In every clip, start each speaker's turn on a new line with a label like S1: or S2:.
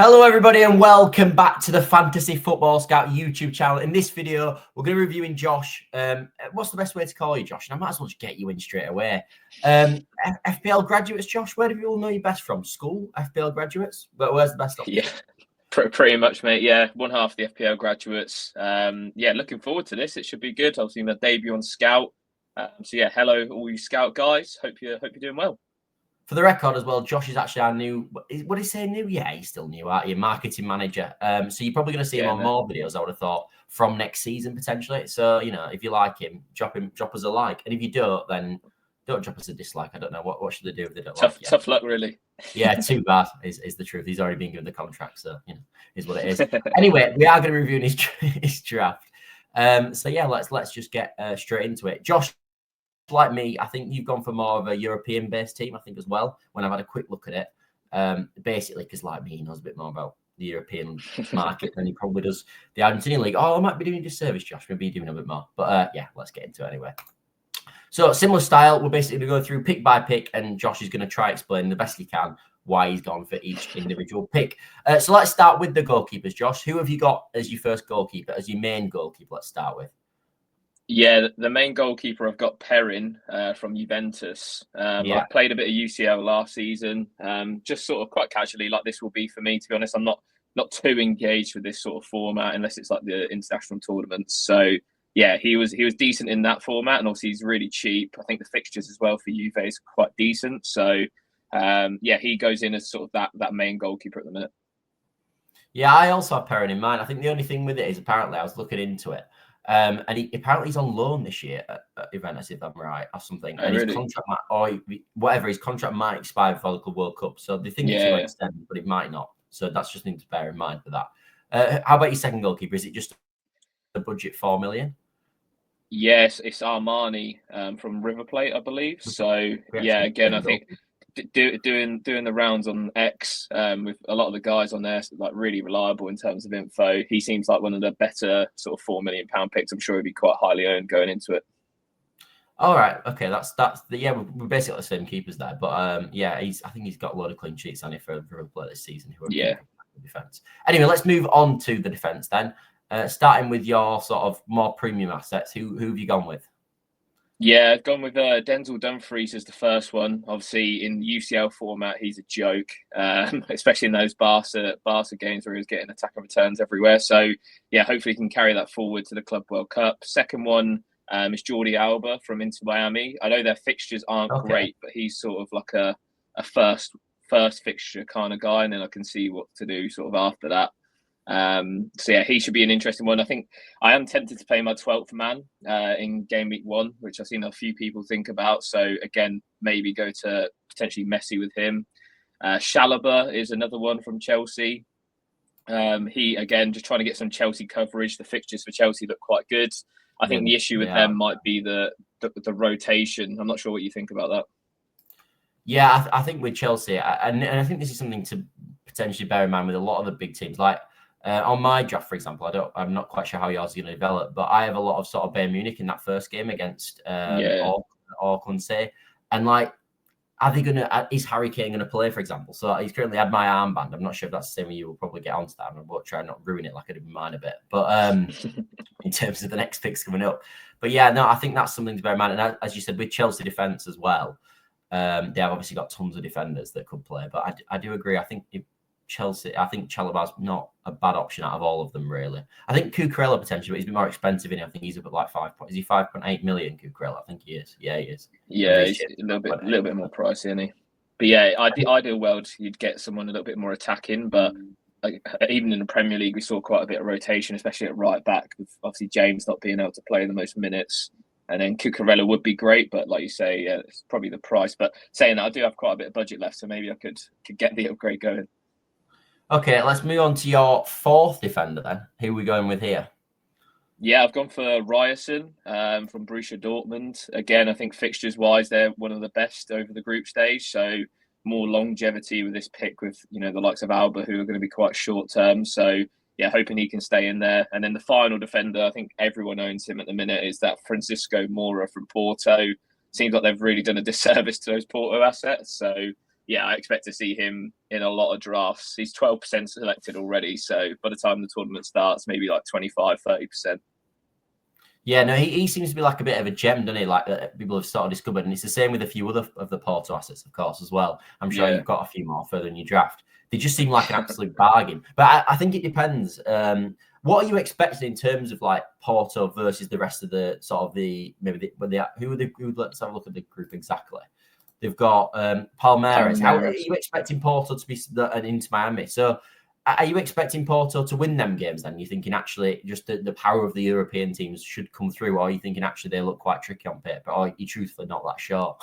S1: Hello everybody and welcome back to the Fantasy Football Scout YouTube channel. In this video, we're going to be reviewing Josh. What's the best way to call you, Josh? And I might as well just get you in straight away. FPL graduates, Josh, where do you all know you best from? School? FPL graduates? Where's the best option?
S2: Yeah, pretty much, mate. Yeah, one half of the FPL graduates. Yeah, looking forward to this. It should be good. Obviously, my debut on Scout. So yeah, hello all you Scout guys. Hope you're doing well.
S1: For the record as well, Josh is actually our new, what did he say new? Yeah, he's still new, aren't you? Marketing manager. So you're probably going to see him on more videos, I would have thought, from next season potentially. So, you know, if you like him, drop us a like. And if you don't, then don't drop us a dislike. I don't know. What should they do if they don't like you?
S2: Tough luck, really.
S1: Yeah, too bad is the truth. He's already been given the contract, so, you know, is what it is. Anyway, we are going to review his draft. So, yeah, let's just get straight into it. Josh, like me, I think you've gone for more of a European-based team, I think, as well, when I've had a quick look at it. Basically, because like me, he knows a bit more about the European market than he probably does the Argentinian league. Oh, I might be doing a disservice, Josh. Maybe you're doing a bit more. But yeah, let's get into it anyway. So similar style, we're basically going to go through pick by pick, and Josh is going to try explain the best he can why he's gone for each individual pick. So let's start with the goalkeepers, Josh. Who have you got as your first goalkeeper, as your main goalkeeper? Let's start with.
S2: Yeah, the main goalkeeper, I've got Perrin from Juventus. I played a bit of UCL last season, just sort of quite casually, like this will be for me, to be honest. I'm not too engaged with this sort of format unless it's like the international tournaments. So yeah, he was decent in that format, and obviously he's really cheap. I think the fixtures as well for Juve is quite decent. So yeah, he goes in as sort of that main goalkeeper at the minute.
S1: Yeah, I also have Perrin in mind. I think the only thing with it is apparently I was looking into it. And apparently he's on loan this year at Juventus, if I'm right, or something.
S2: Oh,
S1: and
S2: really?
S1: His contract might, or whatever, his contract might expire before the Club World Cup. So they think it's going to extend, but it might not. So that's just something to bear in mind for that. How about your second goalkeeper? Is it just a budget 4 million?
S2: Yes, it's Armani from River Plate, I believe. So yeah, again, I think doing the rounds on X with a lot of the guys on there, like really reliable in terms of info. He seems like one of the better sort of £4 million picks. I'm sure he'd be quite highly owned going into it.
S1: All right, okay, that's yeah. We're basically the same keepers there, but yeah, I think he's got a lot of clean sheets on it for River Plate this season.
S2: Yeah.
S1: Defense. Anyway, let's move on to the defense then. Starting with your sort of more premium assets, who have you gone with?
S2: Yeah, I've gone with Denzel Dumfries as the first one. Obviously, in UCL format, he's a joke, especially in those Barca games where he was getting attack and returns everywhere. So, yeah, hopefully he can carry that forward to the Club World Cup. Second one is Jordi Alba from Inter Miami. I know their fixtures aren't great, but he's sort of like a first fixture kind of guy, and then I can see what to do sort of after that. So yeah, he should be an interesting one. I think I am tempted to play my 12th man in game week 1, which I've seen a few people think about. So again, maybe go to potentially Messi with him. Chalobah is another one from Chelsea. He again just trying to get some Chelsea coverage. The fixtures for Chelsea look quite good. I think the issue with them might be the rotation. I'm not sure what you think about that.
S1: Yeah, I think with Chelsea, and I think this is something to potentially bear in mind with a lot of the big teams. Like on my draft, for example, I'm not quite sure how yours is going to develop, but I have a lot of sort of Bayern Munich in that first game against Auckland, say, and like, are they is Harry Kane going to play, for example? So he's currently had my armband. I'm not sure if that's the same way you will probably get onto that. I'm going to try and not ruin it like I did with mine a bit, but in terms of the next picks coming up. But yeah, no, I think that's something to bear in mind. And as you said, with Chelsea defense as well. They have obviously got tons of defenders that could play, but I do agree. I think Chalobah's not a bad option out of all of them, really. I think Cucurella potentially, but he's a bit more expensive. I think he's up at like 5.8 million. Cucurella, I think he is. Yeah, he is.
S2: Yeah, he's a little bit more pricey, isn't he? But yeah, ideal world, you'd get someone a little bit more attacking. But like, even in the Premier League, we saw quite a bit of rotation, especially at right back, with obviously James not being able to play the most minutes. And then Cucurella would be great, but like you say, yeah, it's probably the price. But saying that, I do have quite a bit of budget left, so maybe I could get the upgrade going.
S1: Okay, let's move on to your fourth defender then. Who are we going with here?
S2: Yeah, I've gone for Ryerson from Borussia Dortmund. Again, I think fixtures-wise, they're one of the best over the group stage. So more longevity with this pick with, the likes of Alba, who are going to be quite short-term. So yeah, hoping he can stay in there. And then the final defender, I think everyone owns him at the minute, is that Francisco Moura from Porto. Seems like they've really done a disservice to those Porto assets. So yeah, I expect to see him in a lot of drafts. He's 12% selected already. So by the time the tournament starts, maybe like 25, 30%.
S1: Yeah, no, he seems to be like a bit of a gem, doesn't he? Like people have sort of discovered, and it's the same with a few other of the Porto assets, of course, as well. I'm sure you've got a few more further in your draft. They just seem like an absolute bargain. But I think it depends. What are you expecting in terms of like Porto versus the rest of the sort of let's have a look at the group exactly. They've got Palmeiras. How are you expecting Porto to be an Inter Miami? So are you expecting Porto to win them games then? You're thinking actually just the power of the European teams should come through, or are you thinking actually they look quite tricky on paper, or are you truthfully not that sure?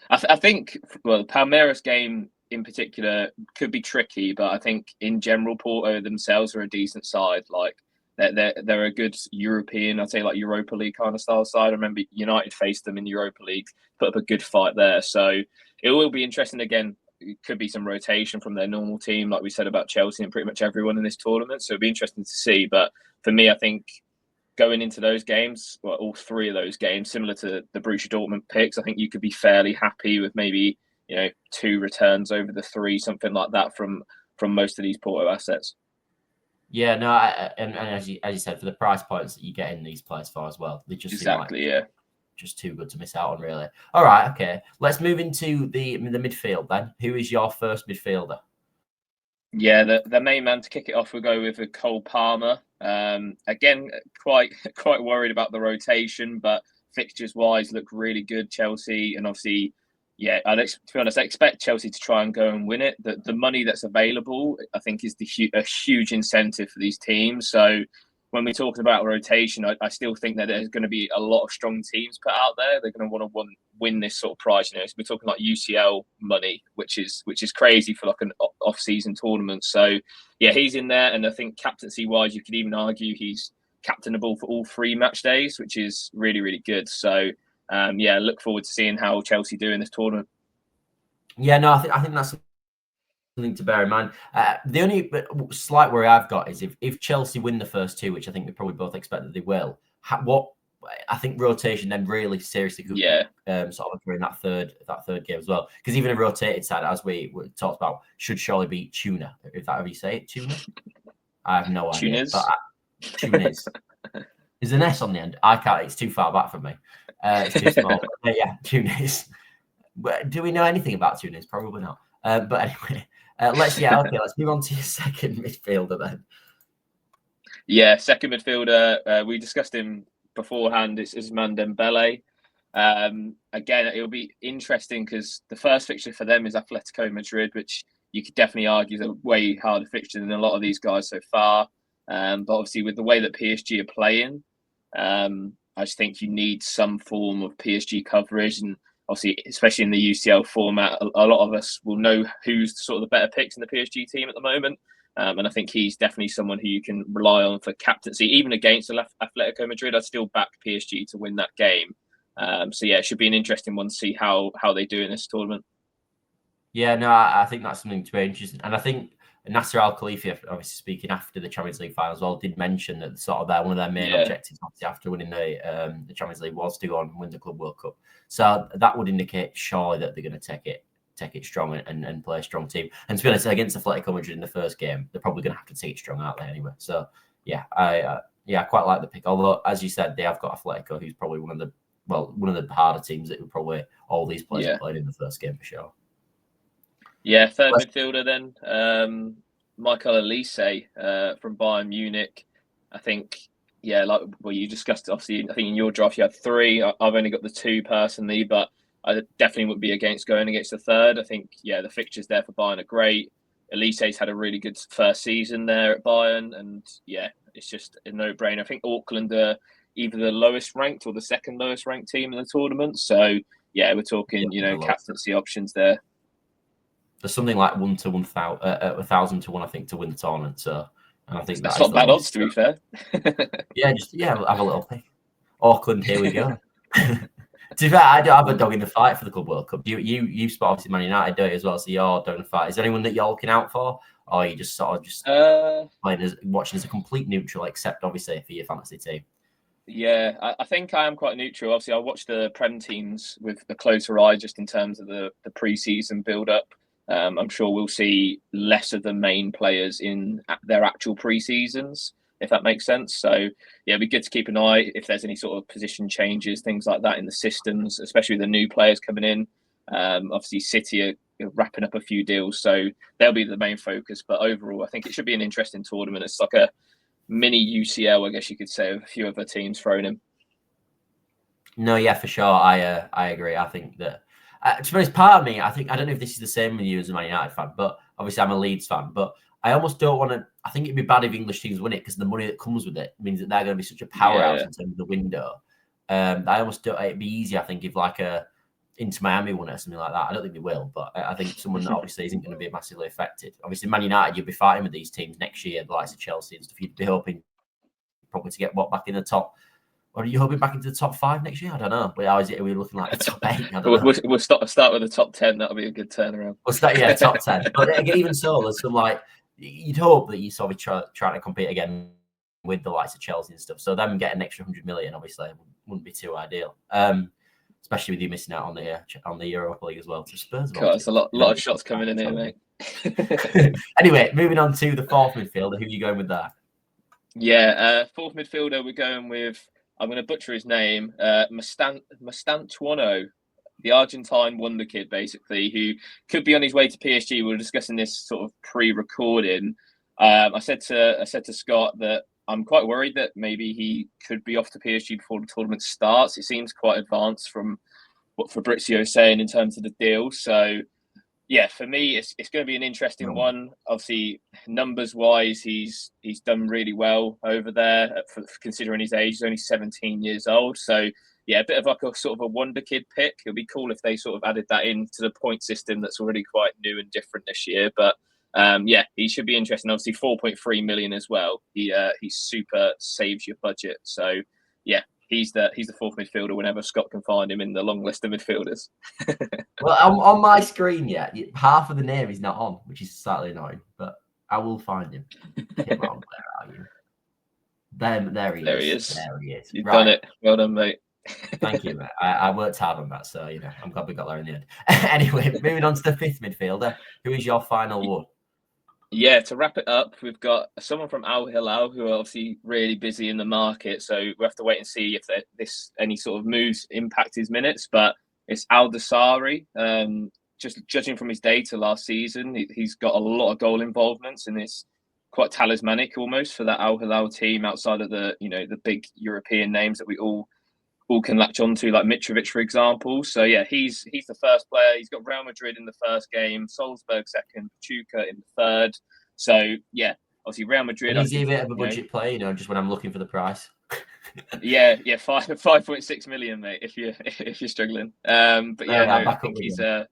S2: I think, well, the Palmeiras game in particular could be tricky, but I think in general, Porto themselves are a decent side. Like they're a good European, I'd say like Europa League kind of style side. I remember United faced them in the Europa League, put up a good fight there. So it will be interesting again. It could be some rotation from their normal team, like we said about Chelsea and pretty much everyone in this tournament. So it'll be interesting to see. But for me, I think going into those games, well, all three of those games, similar to the Borussia Dortmund picks, I think you could be fairly happy with maybe 2 returns over the 3, something like that from most of these Porto assets.
S1: Yeah, no, and as you said, for the price points that you get in these players for as well, they just seem like just too good to miss out on, really. All right, okay. Let's move into the midfield then. Who is your first midfielder?
S2: Yeah, the main man to kick it off, we'll go with Cole Palmer. Again, quite worried about the rotation, but fixtures wise, look really good. Chelsea, and obviously, yeah, to be honest, I expect Chelsea to try and go and win it. The money that's available, I think, is a huge incentive for these teams. So when we're talking about rotation, I still think that there's going to be a lot of strong teams put out there. They're going to want to win this sort of prize. So we're talking like UCL money, which is crazy for like an off-season tournament. So yeah, he's in there, and I think captaincy-wise, you could even argue he's captainable for all 3 match days, which is really, really good. So yeah, look forward to seeing how Chelsea do in this tournament.
S1: Yeah, no, I think that's something to bear in mind. The only slight worry I've got is if Chelsea win the first 2, which I think we probably both expect that they will. What I think rotation then really seriously could sort of occur in that third game as well. Because even a rotated side, as we talked about, should surely be Tuna. If that how you say it, Tuna. I have no idea. Tunis. There's an S on the end. I can't. It's too far back from me. It's too small. Yeah, Tunis. Do we know anything about Tunis? Probably not. But anyway, let's move on to your second midfielder then.
S2: Yeah, second midfielder. We discussed him beforehand. It's Ousmane Dembele. Again, it'll be interesting because the first fixture for them is Atletico Madrid, which you could definitely argue is a way harder fixture than a lot of these guys so far. But obviously, with the way that PSG are playing, I just think you need some form of PSG coverage, and obviously, especially in the UCL format, a lot of us will know who's sort of the better picks in the PSG team at the moment. And I think he's definitely someone who you can rely on for captaincy. Even against Atletico Madrid, I'd still back PSG to win that game. So yeah, it should be an interesting one to see how they do in this tournament.
S1: Yeah, no, I think that's something to be interesting. And I think Nasser Al-Khelaifi, obviously speaking after the Champions League final as well, did mention that sort of one of their main objectives, obviously after winning the Champions League, was to go on and win the Club World Cup. So that would indicate surely that they're going to take it strong and play a strong team. And to be honest, against Atletico Madrid in the first game, they're probably going to have to take it strong, aren't they? Anyway, so yeah, I quite like the pick. Although, as you said, they have got Atletico, who's probably one of the harder teams that probably all these players have played in the first game for sure.
S2: Yeah, third midfielder then, Michael Olise from Bayern Munich. I think, like you discussed, obviously, I think in your draft you had 3. I've only got the 2 personally, but I definitely would be against going against the third. I think, the fixtures there for Bayern are great. Olise's had a really good first season there at Bayern, and it's just a no-brainer. I think Auckland are either the lowest ranked or the second lowest ranked team in the tournament. So, we're talking, captaincy options there.
S1: There's something like 1 to 1,000 to 1, I think, to win the tournament. So, and I think
S2: that's not bad odds, to be fair.
S1: Have a little pick. Auckland, here we go. To be fair, I don't have a dog in the fight for the Club World Cup. You spot obviously Man United do it as well, so you're dog in the fight. Is there anyone that you're looking out for, or are you just sort of playing watching as a complete neutral, except obviously for your fantasy team?
S2: Yeah, I think I am quite neutral. Obviously, I watch the Prem teams with a closer eye just in terms of the pre-season build-up. I'm sure we'll see less of the main players in their actual pre-seasons, if that makes sense. So, yeah, it'd be good to keep an eye if there's any sort of position changes, things like that in the systems, especially with the new players coming in. Obviously, City are wrapping up a few deals, so they'll be the main focus. But overall, I think it should be an interesting tournament. It's like a mini UCL, I guess you could say, with a few other teams thrown in.
S1: No, yeah, for sure. I agree. I think that, to be honest, part of me, I don't know if this is the same with you as a Man United fan, but obviously I'm a Leeds fan, but I almost don't want to. I think it'd be bad if English teams win it because the money that comes with it means that they're going to be such a powerhouse in terms of the window. I almost don't. It'd be easy, I think, if like a Inter Miami won it or something like that. I don't think they will, but I think someone that obviously isn't going to be massively affected. Obviously, Man United, you'll be fighting with these teams next year, the likes of Chelsea and stuff. You'd be hoping probably to get back in the top. Or are you hoping back into the top 5 next year? I don't know. But how is it? Are we looking like the top 8? I don't know.
S2: We'll start with the top 10. That'll be a good turnaround.
S1: We'll start, yeah, top 10. But even so, there's some like, you'd hope that you sort of trying to compete again with the likes of Chelsea and stuff. So them getting an extra 100 million, obviously, wouldn't be too ideal. Especially with you missing out on the Europa League as well to Spurs.
S2: God, there's a lot of shots coming in here,
S1: mate. Anyway, moving on to the fourth midfielder. Who are you going with there?
S2: Yeah, fourth midfielder, we're going with, I'm going to butcher his name, Mastantuono, the Argentine wonder kid, basically, who could be on his way to PSG. We were discussing this sort of pre-recording. I said to Scott that I'm quite worried that maybe he could be off to PSG before the tournament starts. It seems quite advanced from what Fabrizio is saying in terms of the deal. So, yeah, for me, it's going to be an interesting one. Obviously, numbers-wise, he's done really well over there, for considering his age. He's only 17 years old. So, yeah, a bit of like a sort of a wonder kid pick. It'd be cool if they sort of added that into the point system that's already quite new and different this year. But, yeah, he should be interesting. Obviously, 4.3 million as well. He super saves your budget. So, yeah, he's the fourth midfielder whenever Scott can find him in the long list of midfielders.
S1: Well, on my screen, yeah, half of the name is not on, which is slightly annoying, but I will find him. Come on, where are you? There he is. There he is.
S2: You've done it. Well done, mate.
S1: Thank you, mate. I worked hard on that, so I'm glad we got there in the end. Anyway, moving on to the fifth midfielder. Who is your final one?
S2: Yeah, to wrap it up, we've got someone from Al Hilal who are obviously really busy in the market, so we have to wait and see if any sort of moves impact his minutes. But it's Al Dasari. Just judging from his data last season, he's got a lot of goal involvements, and it's quite talismanic almost for that Al Hilal team outside of the big European names that we all can latch onto, like Mitrovic, for example. So yeah, he's the first player. He's got Real Madrid in the first game, Salzburg second, Pachuca in the third. So yeah, obviously Real Madrid.
S1: He's a bit of a budget player, just when I'm looking for the price.
S2: yeah, 5.6 million, mate. If you're struggling, but yeah, I think he's I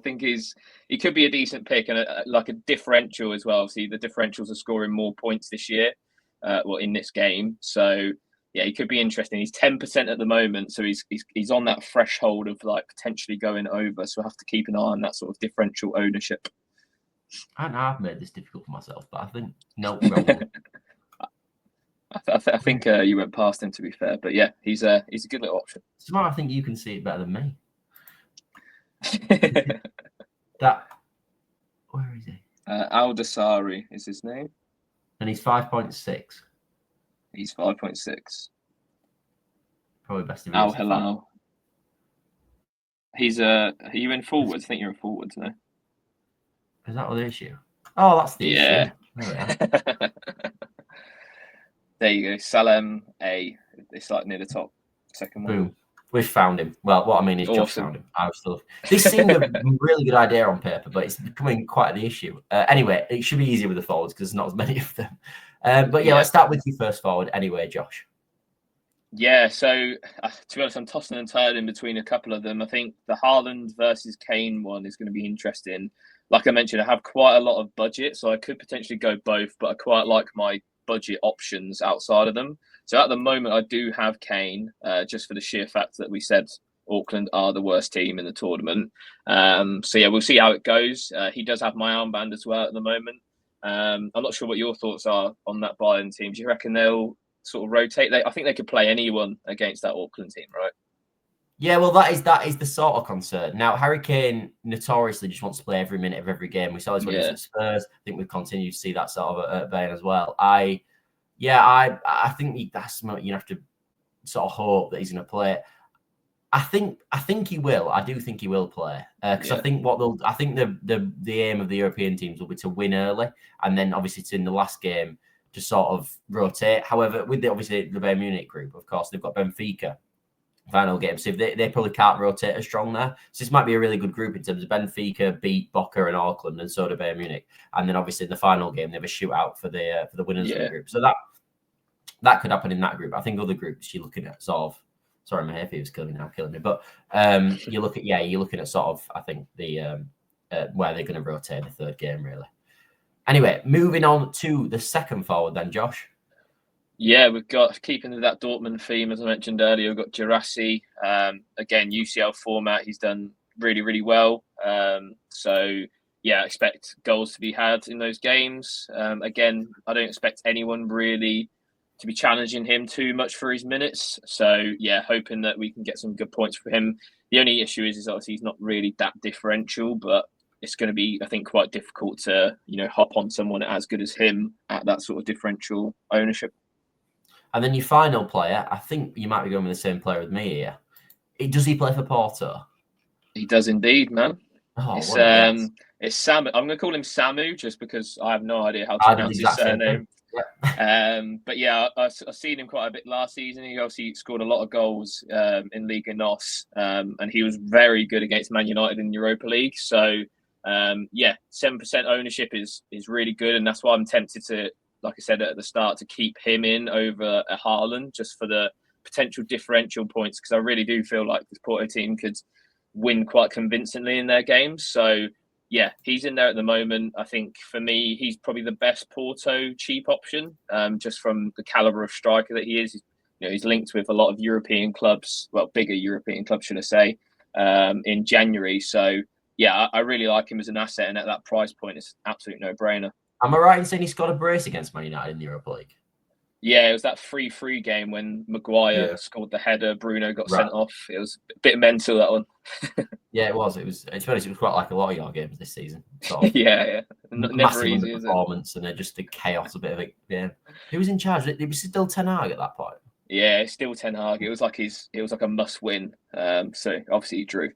S2: think he could be a decent pick and like a differential as well. Obviously, the differentials are scoring more points this year, in this game. So yeah, he could be interesting. He's 10% at the moment, so he's on that threshold of like potentially going over. So we'll have to keep an eye on that sort of differential ownership.
S1: I've made this difficult for myself, but I think no.
S2: I think you went past him, to be fair, but yeah, he's a good little option.
S1: Somehow I think you can see it better than me. Where is he?
S2: Al Dasari is his name,
S1: and he's 5.6.
S2: He's 5.6.
S1: Probably best.
S2: Al Hilal. He's are you in forwards? I think you're in forwards now.
S1: Is that the issue? Oh, that's the issue.
S2: There you go. Salem A. It's like near the top. Second one.
S1: Boom. We've found him. Well, what I mean is Josh found him. This seemed a really good idea on paper, but it's becoming quite the issue. Anyway, it should be easier with the forwards because there's not as many of them. But yeah, let's start with you first forward anyway, Josh.
S2: Yeah, so to be honest, I'm tossing and turning between a couple of them. I think the Haaland versus Kane one is going to be interesting. Like I mentioned, I have quite a lot of budget, so I could potentially go both, but I quite like my budget options outside of them. So at the moment, I do have Kane, just for the sheer fact that we said Auckland are the worst team in the tournament. So yeah, we'll see how it goes. He does have my armband as well at the moment. I'm not sure what your thoughts are on that Bayern team. Do you reckon they'll sort of rotate? I think they could play anyone against that Auckland team, right?
S1: Yeah, well, that is the sort of concern. Now, Harry Kane notoriously just wants to play every minute of every game. We saw this when he was at Spurs. I think we've continued to see that sort of at Bayern as well. I think that's something you have to sort of hope that he's going to play. I think he will. I do think he will play because I think the aim of the European teams will be to win early, and then obviously it's in the last game to sort of rotate. However, with the Bayern Munich group, of course, they've got Benfica final game, so they probably can't rotate as strong there. So this might be a really good group in terms of Benfica beat Boca and Auckland, and so do Bayern Munich. And then obviously in the final game they have a shootout for the winners of the group. So that could happen in that group. I think other groups you're looking at sort of. Sorry, my hay fever's killing me. But you're looking at sort of, I think, the where they're going to rotate the third game, really. Anyway, moving on to the second forward then, Josh.
S2: Yeah, we've got, keeping with that Dortmund theme, as I mentioned earlier, we've got Girassi. Again, UCL format, he's done really, really well. So, yeah, I expect goals to be had in those games. Again, I don't expect anyone really to be challenging him too much for his minutes. So, yeah, hoping that we can get some good points for him. The only issue is obviously he's not really that differential, but it's going to be, I think, quite difficult to, hop on someone as good as him at that sort of differential ownership.
S1: And then your final player, I think you might be going with the same player with me here. Does he play for Porto?
S2: He does indeed, man.
S1: Oh,
S2: it's Samu. I'm going to call him Samu just because I have no idea how to pronounce his surname. But yeah, I've seen him quite a bit last season. He obviously scored a lot of goals in Liga NOS, and he was very good against Man United in Europa League. So, 7% ownership is really good, and that's why I'm tempted to, like I said at the start, to keep him in over a Haaland just for the potential differential points, because I really do feel like this Porto team could win quite convincingly in their games. So, yeah, he's in there at the moment. I think for me, he's probably the best Porto cheap option, just from the caliber of striker that he is. He's linked with a lot of European clubs, well, bigger European clubs, should I say, in January. So, yeah, I really like him as an asset, and at that price point, it's an absolute no-brainer.
S1: Am I right in saying he scored a brace against Man United in the Europa League?
S2: Yeah, it was that 3-3 game when Maguire scored the header, Bruno got sent off. It was a bit mental, that one.
S1: Yeah, it was. It was quite like a lot of your games this season. Sort of
S2: yeah. Never easy, is it?
S1: Performance, and just a chaos, a bit of it. Yeah. Who was in charge? It was still Ten Hag at that point.
S2: Yeah, still Ten Hag. It was like a must-win. So obviously he drew.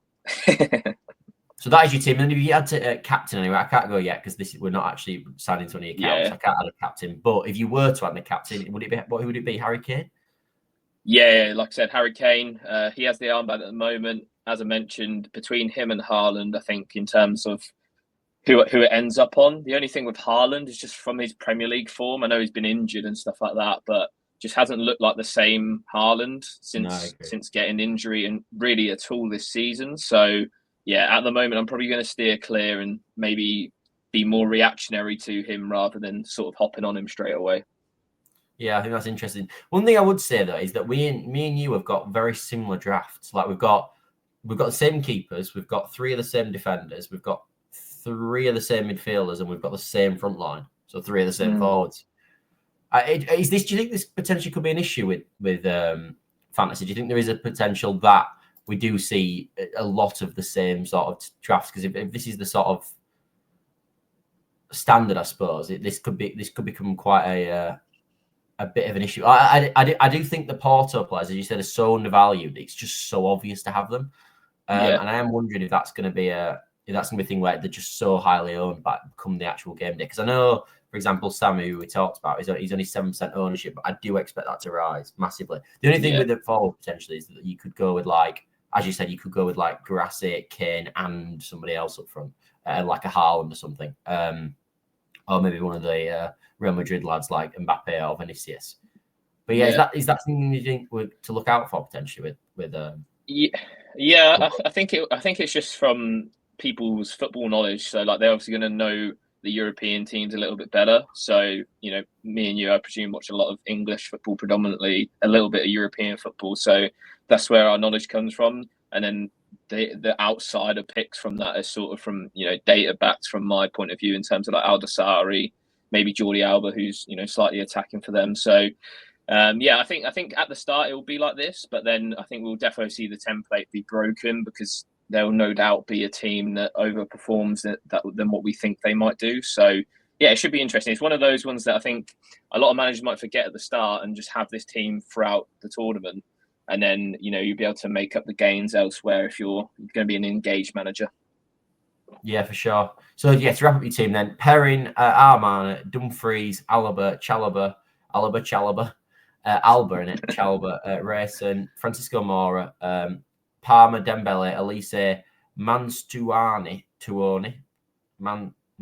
S1: So that is your team. And if you had to captain anyway, I can't go yet because we're not actually signing to any accounts. I can't add a captain. But if you were to add a captain, who would it be? Harry Kane?
S2: Yeah, like I said, Harry Kane. He has the armband at the moment. As I mentioned, between him and Haaland, I think in terms of who it ends up on, the only thing with Haaland is just from his Premier League form. I know he's been injured and stuff like that, but just hasn't looked like the same Haaland since getting injury and really at all this season. So, yeah, at the moment, I'm probably going to steer clear and maybe be more reactionary to him rather than sort of hopping on him straight away.
S1: Yeah, I think that's interesting. One thing I would say though is that me and you have got very similar drafts. Like we've got the same keepers, we've got 3 of the same defenders, we've got 3 of the same midfielders, and we've got the same front line. So 3 of the same forwards. Do you think this potentially could be an issue with fantasy? Do you think there is a potential that we do see a lot of the same sort of drafts? Because if this is the sort of standard, I suppose this could become quite a bit of an issue. I do think the Porto players, as you said, are so undervalued. It's just so obvious to have them, and I am wondering if that's going to be a thing where they're just so highly owned by come the actual game day. Because I know, for example, Samu, who we talked about, he's only 7% ownership, but I do expect that to rise massively. The only thing with the forward potentially is that you could go with, like, as you said, you could go with like Girassi, Kane, and somebody else up front, like a Haaland or something, or maybe one of the Real Madrid lads like Mbappe or Vinicius. But is that something you think to look out for potentially with?
S2: I think it's just from people's football knowledge. So like they're obviously going to know the European teams a little bit better. So me and you, I presume, watch a lot of English football predominantly, a little bit of European football. So that's where our knowledge comes from, and then the outsider picks from that is sort of from data backed from my point of view in terms of like Aldasari, maybe Jordi Alba, who's slightly attacking for them. So Yeah, I think at the start it will be like this, but then I think we'll definitely see the template be broken because there will no doubt be a team that overperforms than what we think they might do. So yeah, it should be interesting. It's one of those ones that I think a lot of managers might forget at the start and just have this team throughout the tournament, and then you'll be able to make up the gains elsewhere if you're going to be an engaged manager.
S1: Yeah, for sure. So yeah, to wrap up your team then: Perrin, Arman, Dumfries, Alba, Chalobah, Alba in it, Chalobah, Rayson, Francisco Mora, Palmer, Dembele, Elise, Tuoni,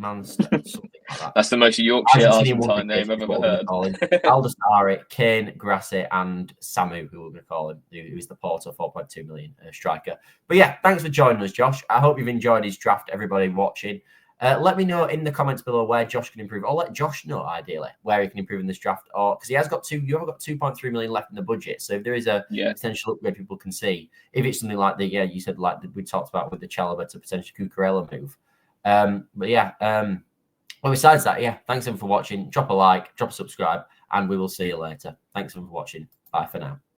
S1: Manster, something like that.
S2: That's the most Yorkshire Argentine name I've ever heard.
S1: Aldastari, Kane, Grassi, and Samu, who we're going to call him, who is the Porto 4.2 million striker. But yeah, thanks for joining us, Josh. I hope you've enjoyed his draft, everybody watching. Let me know in the comments below where Josh can improve, or let Josh know ideally where he can improve in this draft, or because you have got 2.3 million left in the budget. So if there is a potential upgrade people can see, if it's something like you said, like we talked about with the Chalobah to potentially Cucurella move. But yeah, well, besides that, yeah, thanks everyone for watching. Drop a like, drop a subscribe, and we will see you later. Thanks everyone for watching. Bye for now.